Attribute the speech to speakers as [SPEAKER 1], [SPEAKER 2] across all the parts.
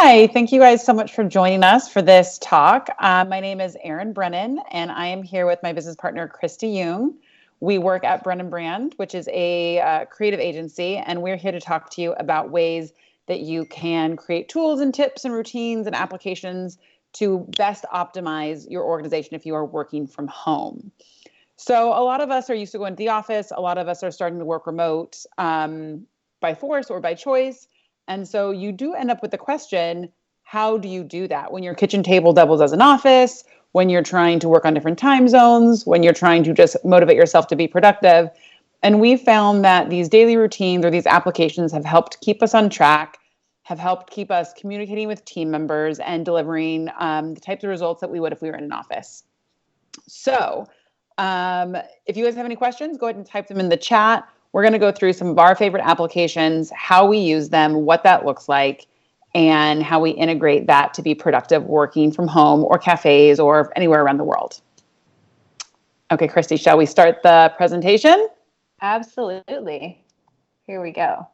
[SPEAKER 1] Hi, thank you guys so much for joining us for this talk. My name is Erin Brennan, and I am here with my business partner, Kristie Jung. We work at Brennan Brand, which is a creative agency, and we're here to talk to you about ways that you can create tools and tips and routines and applications to best optimize your organization if you are working from home. So a lot of us are used to going to the office. A lot of us are starting to work remote by force or by choice. And so you do end up with the question, how do you do that when your kitchen table doubles as an office, when you're trying to work on different time zones, when you're trying to just motivate yourself to be productive? And we found that these daily routines or these applications have helped keep us on track, have helped keep us communicating with team members and delivering the types of results that we would if we were in an office. So if you guys have any questions, go ahead and type them in the chat. We're going to go through some of our favorite applications, how we use them, what that looks like, and how we integrate that to be productive working from home or cafes or anywhere around the world. Okay, Kristie, shall we start the presentation?
[SPEAKER 2] Absolutely. Here we go.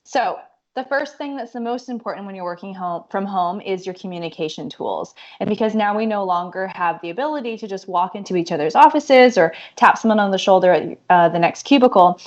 [SPEAKER 2] So the first thing that's the most important when you're working from home is your communication tools. And because now we no longer have the ability to just walk into each other's offices or tap someone on the shoulder at the next cubicle,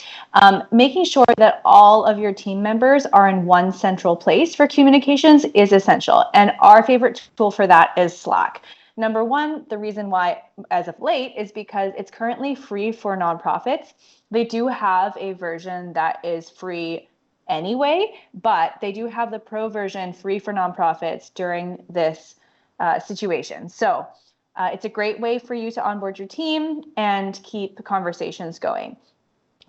[SPEAKER 2] making sure that all of your team members are in one central place for communications is essential. And our favorite tool for that is Slack. Number one, the reason why as of late is because it's currently free for nonprofits. They do have a version that is free anyway, but they do have the pro version free for nonprofits during this situation. So it's a great way for you to onboard your team and keep conversations going.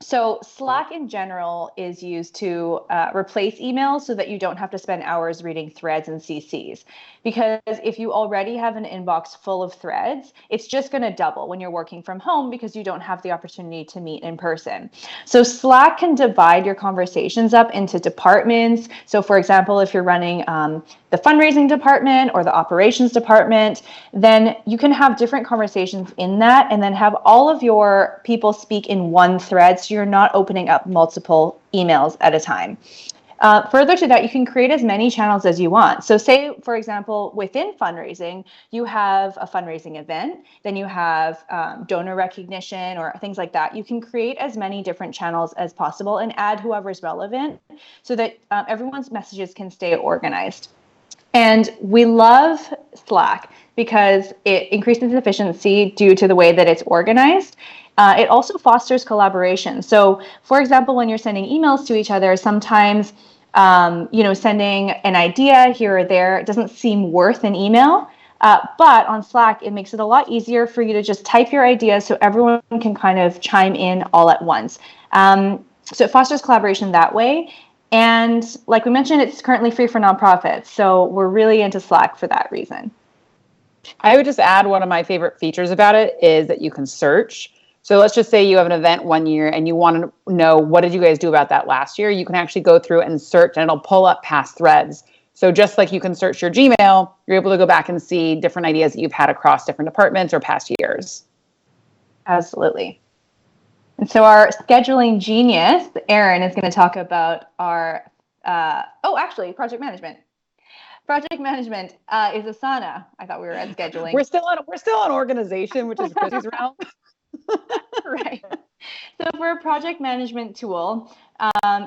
[SPEAKER 2] So Slack in general is used to replace emails so that you don't have to spend hours reading threads and CCs. Because if you already have an inbox full of threads, it's just going to double when you're working from home because you don't have the opportunity to meet in person. So Slack can divide your conversations up into departments. So for example, if you're running the fundraising department or the operations department, then you can have different conversations in that and then have all of your people speak in one thread so you're not opening up multiple emails at a time. Further to that, you can create as many channels as you want. So say, for example, within fundraising, you have a fundraising event, then you have donor recognition or things like that. You can create as many different channels as possible and add whoever's relevant so that everyone's messages can stay organized. And we love Slack because it increases efficiency due to the way that it's organized. It also fosters collaboration. So, for example, when you're sending emails to each other, sometimes sending an idea here or there doesn't seem worth an email. But on Slack, it makes it a lot easier for you to just type your ideas so everyone can kind of chime in all at once. So it fosters collaboration that way. And like we mentioned, it's currently free for nonprofits. So we're really into Slack for that reason.
[SPEAKER 1] I would just add one of my favorite features about it is that you can search. So let's just say you have an event one year and you want to know, what did you guys do about that last year? You can actually go through and search and it'll pull up past threads. So just like you can search your Gmail, you're able to go back and see different ideas that you've had across different departments or past years.
[SPEAKER 2] Absolutely. And so our scheduling genius, Erin, is going to talk about our, project management. Project management is Asana. I thought we were at scheduling.
[SPEAKER 1] We're still on organization, which is Kristie's realm.
[SPEAKER 2] Right. So for a project management tool,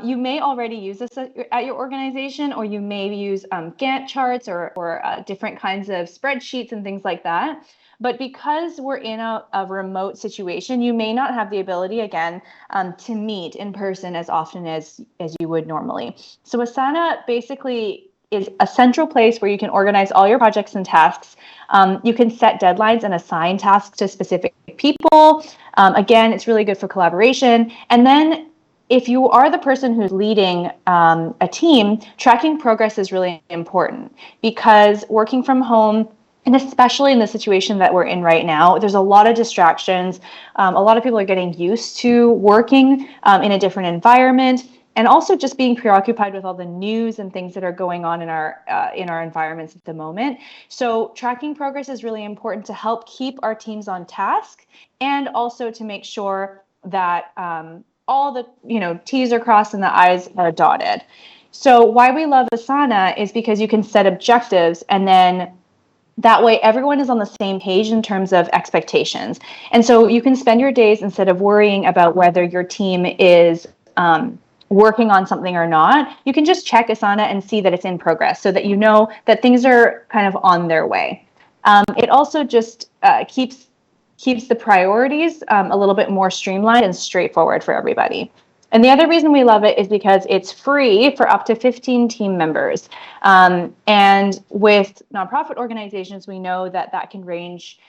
[SPEAKER 2] you may already use this at your organization, or you may use Gantt charts or different kinds of spreadsheets and things like that. But because we're in a remote situation, you may not have the ability, again, to meet in person as often as you would normally. So Asana basically is a central place where you can organize all your projects and tasks. You can set deadlines and assign tasks to specific people. Again, it's really good for collaboration. And then if you are the person who's leading a team, tracking progress is really important because working from home, and especially in the situation that we're in right now, there's a lot of distractions. A lot of people are getting used to working in a different environment, and also just being preoccupied with all the news and things that are going on in our environments at the moment. So tracking progress is really important to help keep our teams on task, and also to make sure that all the T's are crossed and the I's are dotted. So why we love Asana is because you can set objectives, and then that way everyone is on the same page in terms of expectations. And so you can spend your days, instead of worrying about whether your team is working on something or not, you can just check Asana and see that it's in progress, so that you know that things are kind of on their way. It also just keeps the priorities a little bit more streamlined and straightforward for everybody. And the other reason we love it is because it's free for up to 15 team members. And with nonprofit organizations, we know that that can range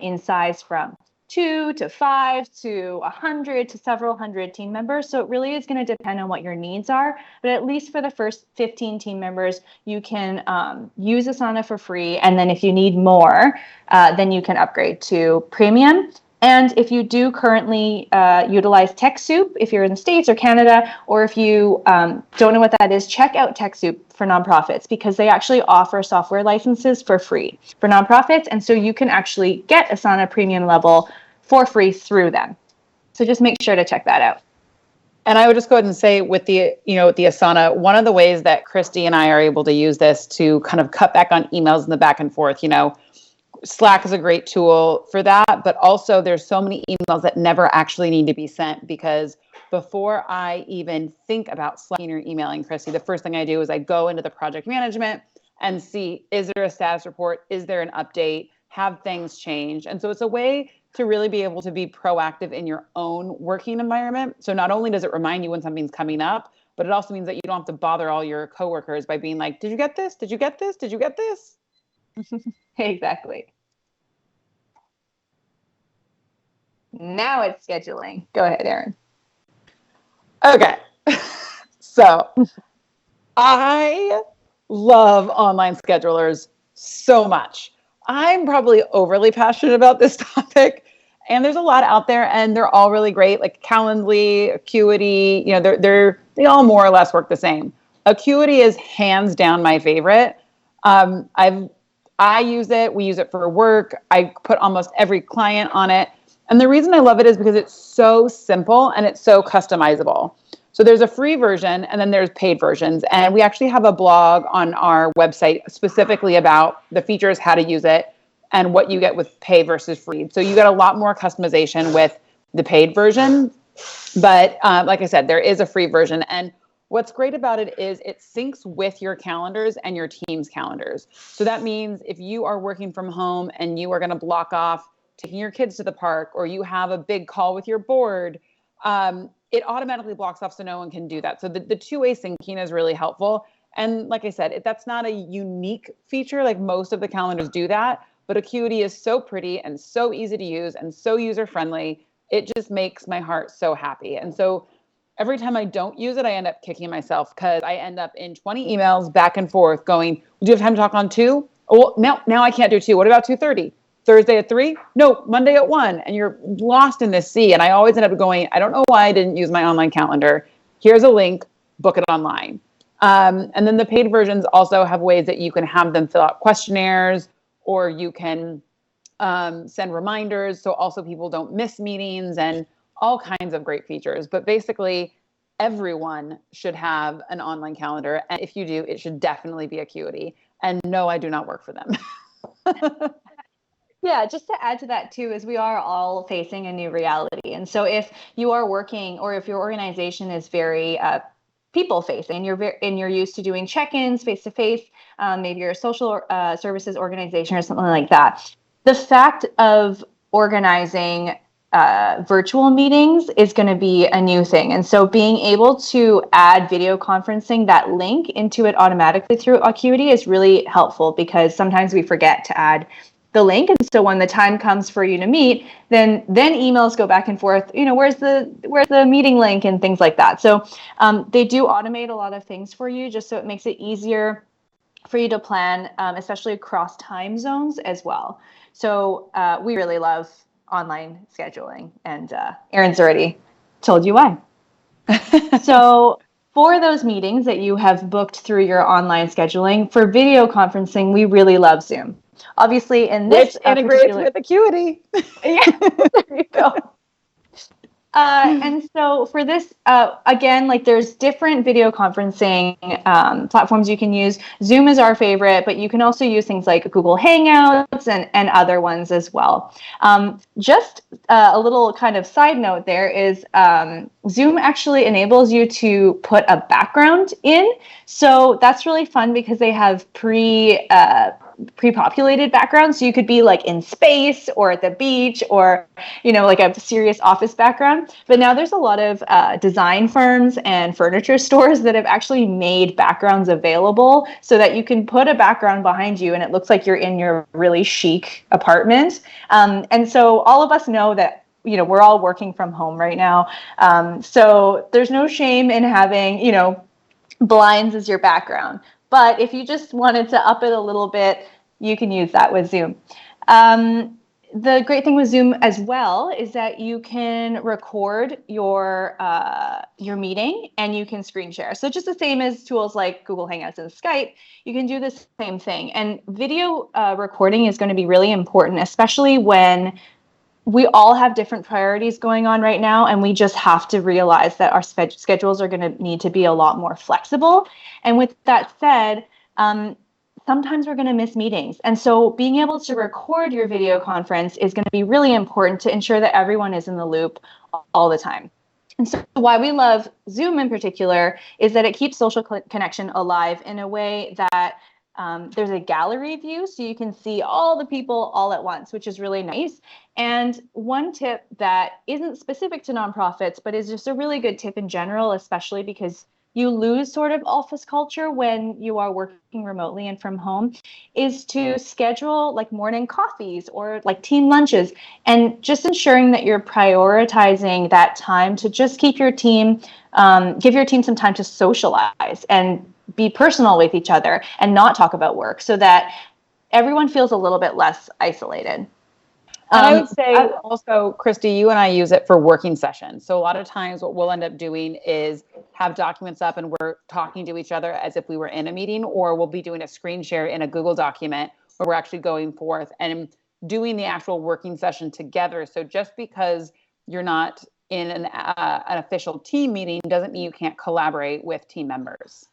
[SPEAKER 2] in size from 2 to 5 to 100 to several hundred team members. So it really is going to depend on what your needs are. But at least for the first 15 team members, you can use Asana for free. And then if you need more, then you can upgrade to premium. And if you do currently utilize TechSoup, if you're in the States or Canada, or if you don't know what that is, check out TechSoup for nonprofits, because they actually offer software licenses for free for nonprofits. And so you can actually get Asana premium level for free through them. So just make sure to check that out.
[SPEAKER 1] And I would just go ahead and say with the Asana, one of the ways that Kristie and I are able to use this to kind of cut back on emails and the back and forth, Slack is a great tool for that, but also there's so many emails that never actually need to be sent, because before I even think about slacking or emailing Kristie, the first thing I do is I go into the project management and see, is there a status report? Is there an update? Have things changed? And so it's a way to really be able to be proactive in your own working environment. So not only does it remind you when something's coming up, but it also means that you don't have to bother all your coworkers by being like, did you get this? Did you get this? Did you get this?
[SPEAKER 2] Exactly. Now it's scheduling. Go ahead, Erin.
[SPEAKER 1] Okay. So I love online schedulers so much. I'm probably overly passionate about this topic, and there's a lot out there, and they're all really great, like Calendly, Acuity, they all more or less work the same. Acuity is hands down my favorite. I use it. We use it for work. I put almost every client on it. And the reason I love it is because it's so simple and it's so customizable. So there's a free version and then there's paid versions. And we actually have a blog on our website specifically about the features, how to use it, and what you get with pay versus free. So you get a lot more customization with the paid version. But like I said, there is a free version. And what's great about it is it syncs with your calendars and your team's calendars. So that means if you are working from home and you are going to block off taking your kids to the park, or you have a big call with your board, it automatically blocks off so no one can do that. So the two-way syncing is really helpful. And like I said, that's not a unique feature. Like most of the calendars do that, but Acuity is so pretty and so easy to use and so user-friendly. It just makes my heart so happy. And so every time I don't use it, I end up kicking myself, because I end up in 20 emails back and forth going, do you have time to talk on 2? Oh, well, now I can't do 2. What about 2:30? Thursday at 3? No, Monday at 1. And you're lost in this sea. And I always end up going, I don't know why I didn't use my online calendar. Here's a link, book it online. And then the paid versions also have ways that you can have them fill out questionnaires, or you can send reminders, so also people don't miss meetings, and all kinds of great features. But basically, everyone should have an online calendar. And if you do, it should definitely be Acuity. And no, I do not work for them.
[SPEAKER 2] Yeah, just to add to that too, is we are all facing a new reality. And so if you are working, or if your organization is very people facing, and you're used to doing check-ins face to face, maybe you're a social services organization or something like that, the fact of organizing virtual meetings is going to be a new thing. And so being able to add video conferencing, that link into it automatically through Acuity, is really helpful, because sometimes we forget to add the link. And so when the time comes for you to meet, then emails go back and forth, where's the meeting link and things like that. So they do automate a lot of things for you, just so it makes it easier for you to plan, especially across time zones as well. So we really love online scheduling, and Erin's already told you why. So for those meetings that you have booked through your online scheduling, for video conferencing, we really love Zoom. Obviously, in this
[SPEAKER 1] which integrates with Acuity.
[SPEAKER 2] Yeah, there you go. And so for this, again, like there's different video conferencing platforms you can use. Zoom is our favorite, but you can also use things like Google Hangouts and other ones as well. Just a little kind of side note there is Zoom actually enables you to put a background in. So that's really fun because they have pre-populated backgrounds. So you could be like in space or at the beach or, like a serious office background. But now there's a lot of design firms and furniture stores that have actually made backgrounds available so that you can put a background behind you and it looks like you're in your really chic apartment. And so all of us know that we're all working from home right now. So there's no shame in having, blinds as your background. But if you just wanted to up it a little bit, you can use that with Zoom. The great thing with Zoom as well is that you can record your meeting and you can screen share. So just the same as tools like Google Hangouts and Skype, you can do the same thing. And video recording is going to be really important, especially when we all have different priorities going on right now, and we just have to realize that our schedules are going to need to be a lot more flexible. And with that said, sometimes we're going to miss meetings. And so being able to record your video conference is going to be really important to ensure that everyone is in the loop all the time. And so why we love Zoom in particular is that it keeps social connection alive in a way that there's a gallery view, so you can see all the people all at once, which is really nice. And one tip that isn't specific to nonprofits, but is just a really good tip in general, especially because you lose sort of office culture when you are working remotely and from home, is to schedule like morning coffees or like team lunches, and just ensuring that you're prioritizing that time to just keep your team, give your team some time to socialize and be personal with each other and not talk about work so that everyone feels a little bit less isolated.
[SPEAKER 1] And I would say also, Kristie, you and I use it for working sessions. So a lot of times what we'll end up doing is have documents up and we're talking to each other as if we were in a meeting, or we'll be doing a screen share in a Google document where we're actually going forth and doing the actual working session together. So just because you're not in an official team meeting doesn't mean you can't collaborate with team members.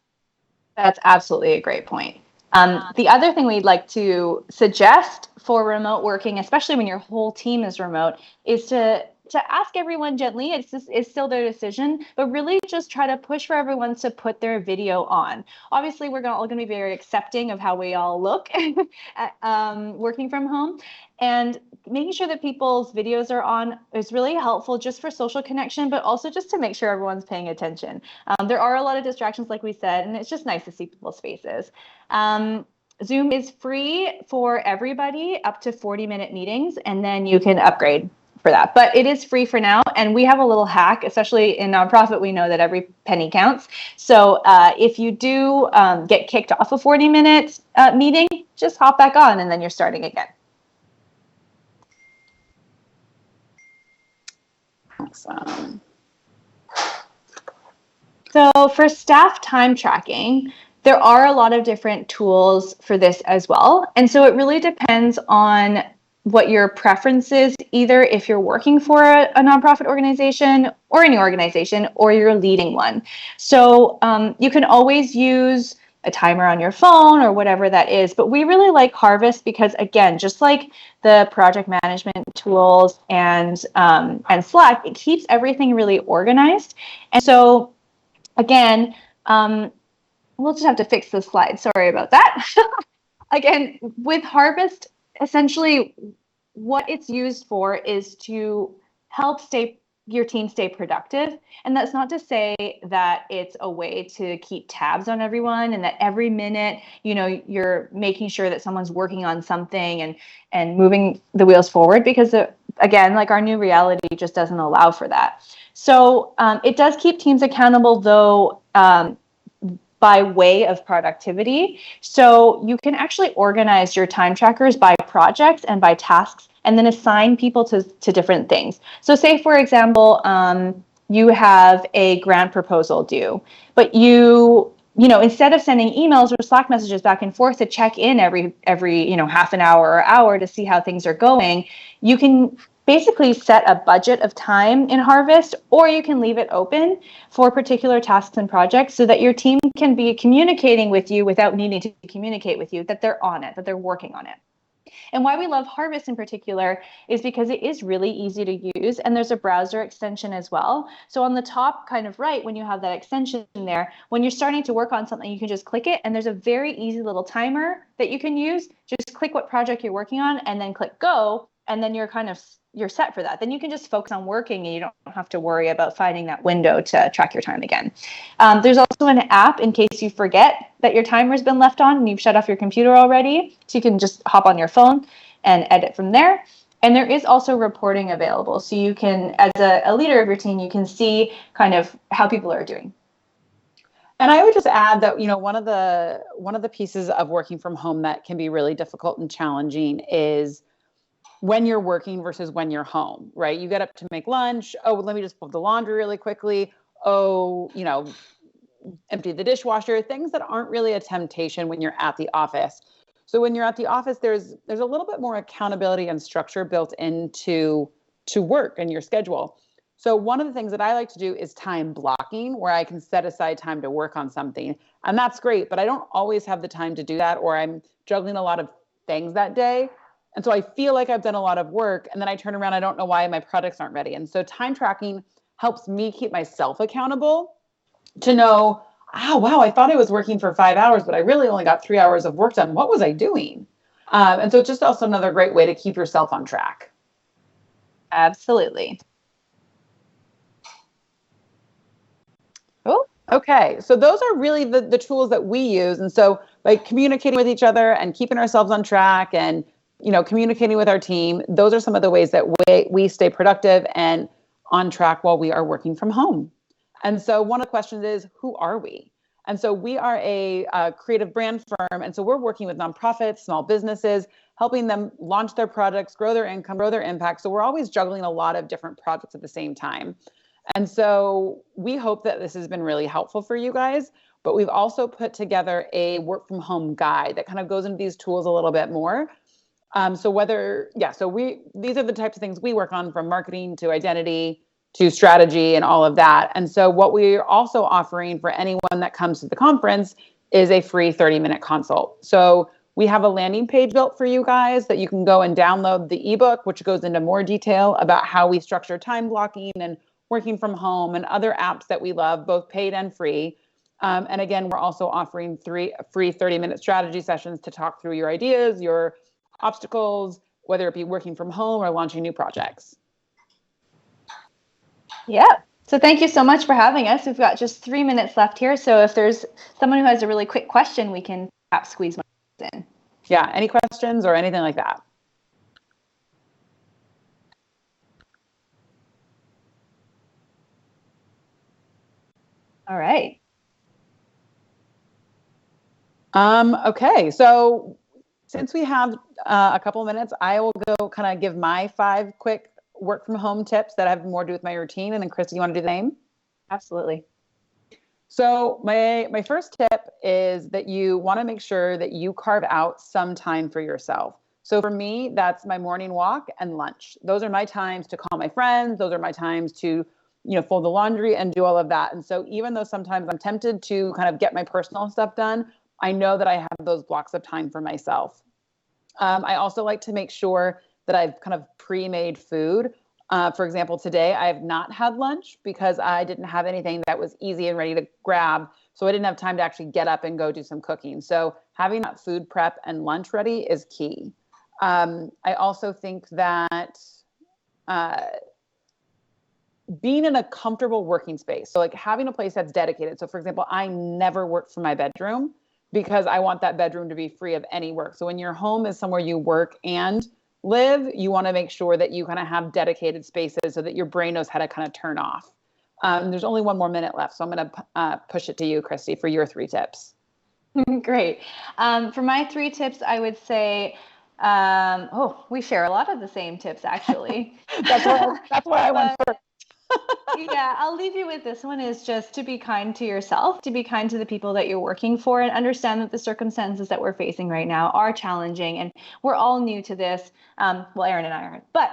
[SPEAKER 2] That's absolutely a great point. The other thing we'd like to suggest for remote working, especially when your whole team is remote, is to ask everyone gently. It's still their decision, but really just try to push for everyone to put their video on. Obviously, we're all going to be very accepting of how we all look working from home, and making sure that people's videos are on is really helpful just for social connection, but also just to make sure everyone's paying attention. There are a lot of distractions, like we said, and it's just nice to see people's faces. Zoom is free for everybody up to 40-minute meetings, and then you can upgrade for that. But it is free for now, and we have a little hack, especially in nonprofit. We know that every penny counts. So if you do get kicked off a 40-minute meeting, just hop back on, and then you're starting again. Awesome. So for staff time tracking, there are a lot of different tools for this as well. And so it really depends on what your preference is, either if you're working for a nonprofit organization or any organization, or you're leading one. So you can always use a timer on your phone or whatever that is. But we really like Harvest because, again, just like the project management tools and Slack, it keeps everything really organized. And so, again, we'll just have to fix this slide. Sorry about that. Again, with Harvest, essentially what it's used for is to help your team stay productive. And that's not to say that it's a way to keep tabs on everyone and that every minute, you're making sure that someone's working on something and moving the wheels forward, because again, like our new reality just doesn't allow for that. So it does keep teams accountable, though, by way of productivity. So you can actually organize your time trackers by projects and by tasks, and then assign people to different things. So say, for example, you have a grant proposal due, but instead of sending emails or Slack messages back and forth to check in every half an hour or hour to see how things are going, you can basically set a budget of time in Harvest, or you can leave it open for particular tasks and projects so that your team can be communicating with you without needing to communicate with you, that they're on it, that they're working on it. And why we love Harvest in particular is because it is really easy to use, and there's a browser extension as well. So on the top kind of right, when you have that extension there, when you're starting to work on something, you can just click it, and there's a very easy little timer that you can use. Just click what project you're working on and then click go, and then you're set for that. Then you can just focus on working, and you don't have to worry about finding that window to track your time again. There's also an app in case you forget that your timer's been left on and you've shut off your computer already. So you can just hop on your phone and edit from there. And there is also reporting available. So you can, as a leader of your team, you can see kind of how people are doing.
[SPEAKER 1] And I would just add that, one of the pieces of working from home that can be really difficult and challenging is when you're working versus when you're home, right? You get up to make lunch. Oh, let me just fold the laundry really quickly. Oh, empty the dishwasher, things that aren't really a temptation when you're at the office. So when you're at the office, there's a little bit more accountability and structure built into work and your schedule. So one of the things that I like to do is time blocking, where I can set aside time to work on something. And that's great, but I don't always have the time to do that, or I'm juggling a lot of things that day. And so I feel like I've done a lot of work, and then I turn around, I don't know why my products aren't ready. And so time tracking helps me keep myself accountable to know, wow, I thought I was working for 5 hours, but I really only got 3 hours of work done. What was I doing? And so it's just also another great way to keep yourself on track.
[SPEAKER 2] Absolutely.
[SPEAKER 1] Oh, okay. So those are really the tools that we use. And so by communicating with each other and keeping ourselves on track and communicating with our team, those are some of the ways that we stay productive and on track while we are working from home. And so one of the questions is, who are we? And so we are a creative brand firm. And so we're working with nonprofits, small businesses, helping them launch their products, grow their income, grow their impact. So we're always juggling a lot of different projects at the same time. And so we hope that this has been really helpful for you guys. But we've also put together a work from home guide that kind of goes into these tools a little bit more. These are the types of things we work on, from marketing to identity to strategy and all of that. And so what we're also offering for anyone that comes to the conference is a free 30-minute consult. So we have a landing page built for you guys that you can go and download the ebook, which goes into more detail about how we structure time blocking and working from home and other apps that we love, both paid and free. And again, we're also offering 3 free 30-minute strategy sessions to talk through your ideas, your obstacles, whether it be working from home or launching new projects.
[SPEAKER 2] Yeah. So thank you so much for having us. We've got just 3 minutes left here. So if there's someone who has a really quick question, we can perhaps squeeze one in.
[SPEAKER 1] Yeah. Any questions or anything like that?
[SPEAKER 2] All right.
[SPEAKER 1] Okay. So since we have a couple of minutes, I will go kind of give my 5 quick work from home tips that have more to do with my routine. And then Kristie, you want to do the same?
[SPEAKER 2] Absolutely.
[SPEAKER 1] So my first tip is that you want to make sure that you carve out some time for yourself. So for me, that's my morning walk and lunch. Those are my times to call my friends. Those are my times to, fold the laundry and do all of that. And so even though sometimes I'm tempted to kind of get my personal stuff done, I know that I have those blocks of time for myself. I also like to make sure that I've kind of pre-made food. For example, today I have not had lunch because I didn't have anything that was easy and ready to grab. So I didn't have time to actually get up and go do some cooking. So having that food prep and lunch ready is key. I also think that being in a comfortable working space, so like having a place that's dedicated. So for example, I never work from my bedroom because I want that bedroom to be free of any work. So when your home is somewhere you work and live, you want to make sure that you kind of have dedicated spaces so that your brain knows how to kind of turn off. There's only 1 more minute left, so I'm going to push it to you, Kristie, for your 3 tips.
[SPEAKER 2] Great. For my 3 tips, I would say, we share a lot of the same tips, actually.
[SPEAKER 1] That's why I went first.
[SPEAKER 2] Yeah, I'll leave you with this one is just to be kind to yourself, to be kind to the people that you're working for, and understand that the circumstances that we're facing right now are challenging, and we're all new to this. Well, Erin and I aren't, but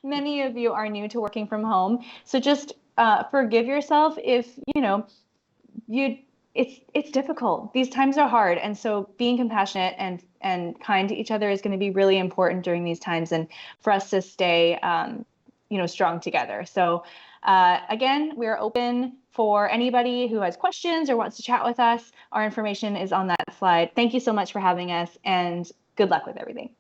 [SPEAKER 2] many of you are new to working from home. So just forgive yourself if, you it's difficult. These times are hard, and so being compassionate and kind to each other is going to be really important during these times, and for us to stay strong together. So again, we're open for anybody who has questions or wants to chat with us. Our information is on that slide. Thank you so much for having us, and good luck with everything.